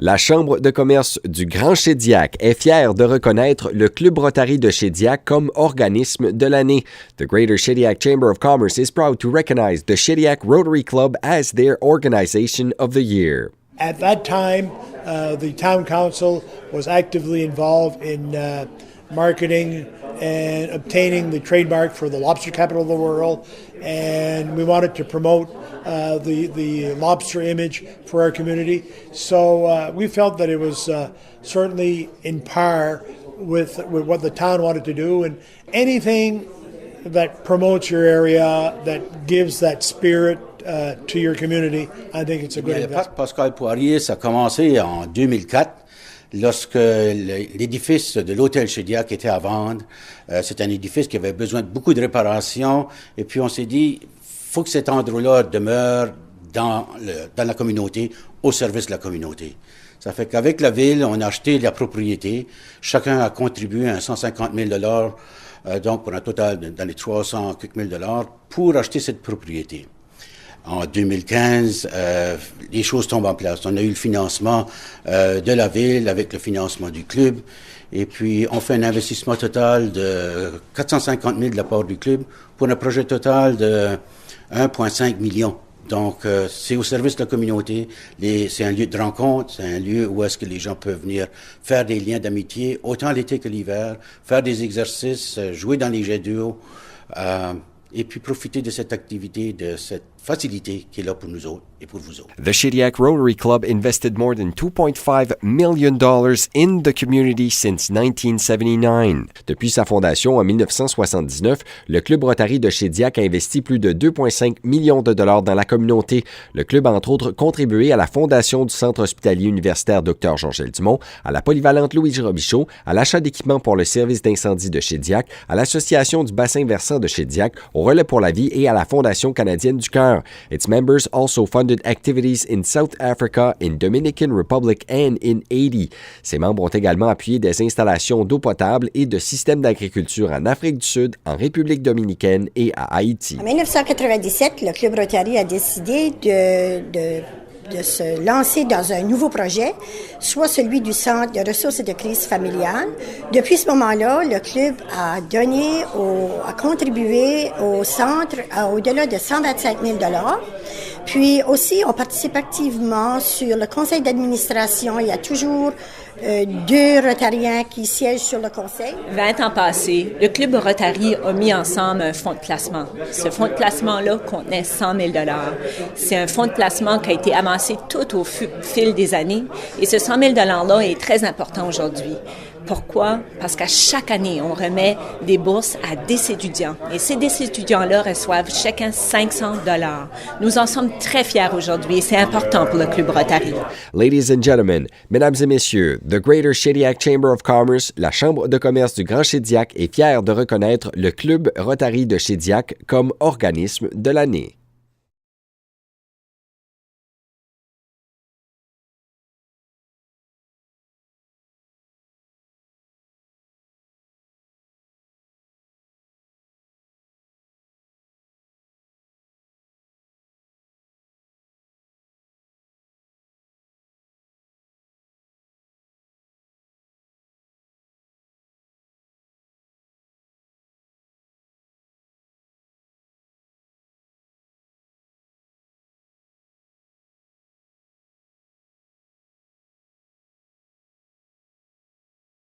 La Chambre de commerce du Grand Shediac est fière de reconnaître le Club Rotary de Shediac comme organisme de l'année. The Greater Shediac Chamber of Commerce is proud to recognize the Shediac Rotary Club as their organization of the year. At that time, the town council was actively involved in marketing and obtaining the trademark for the lobster capital of the world, and we wanted to promote the lobster image for our community. So we felt that it was certainly in par with what the town wanted to do, and anything that promotes your area, that gives that spirit to your community, I think it's a good investment. Le parc Pascal Poirier, ça a commencé en 2004. Lorsque l'édifice de l'hôtel Shediac était à vendre. C'est un édifice qui avait besoin de beaucoup de réparations. Et puis on s'est dit, faut que cet endroit-là demeure dans la communauté, au service de la communauté. Ça fait qu'avec la ville, on a acheté la propriété. Chacun a contribué à 150 000 donc pour un total dans les 300 quelques mille dollars, pour acheter cette propriété. En 2015, les choses tombent en place. On a eu le financement de la ville avec le financement du club. Et puis, on fait un investissement total de 450 000 de la part du club pour un projet total de 1,5 million. Donc, c'est au service de la communauté. C'est un lieu de rencontre, c'est un lieu où est-ce que les gens peuvent venir faire des liens d'amitié, autant l'été que l'hiver, faire des exercices, jouer dans les jets d'eau, et puis profiter de cette activité, de cette facilité qui est là pour nous autres et pour vous autres. The Shediac Rotary Club invested more than $2.5 million in the community since 1979. Depuis sa fondation en 1979, le Club Rotary de Shediac a investi plus de 2,5 millions de dollars dans la communauté. Le club a entre autres contribué à la fondation du Centre hospitalier universitaire Dr. Georges Dumont, à la polyvalente Louis Robichaud, à l'achat d'équipements pour le service d'incendie de Shediac, à l'Association du bassin versant de Shediac, au Relais pour la vie et à la Fondation canadienne du cœur. Its members also funded activities in South Africa, in Dominican Republic and in Haiti. Ses membres ont également appuyé des installations d'eau potable et de systèmes d'agriculture en Afrique du Sud, en République dominicaine et à Haïti. En 1997, le Club Rotary a décidé de se lancer dans un nouveau projet, soit celui du Centre de ressources et de crise familiale. Depuis ce moment-là, le club a contribué au centre à au-delà de 125 000 $. Puis aussi, on participe activement sur le conseil d'administration. Il y a toujours 2 Rotariens qui siègent sur le conseil. 20 ans passés, le Club Rotary a mis ensemble un fonds de placement. Ce fonds de placement-là contenait 100 000 $. C'est un fonds de placement qui a été amassé tout au fil des années. Et ce 100 000 $-là est très important aujourd'hui. Pourquoi? Parce qu'à chaque année, on remet des bourses à 10 étudiants. Et ces 10 étudiants-là reçoivent chacun 500 $. Nous en sommes très fiers aujourd'hui et c'est important pour le Club Rotary. Ladies and gentlemen, mesdames et messieurs, the Greater Shediac Chamber of Commerce, la Chambre de commerce du Grand Shediac, est fière de reconnaître le Club Rotary de Shediac comme organisme de l'année.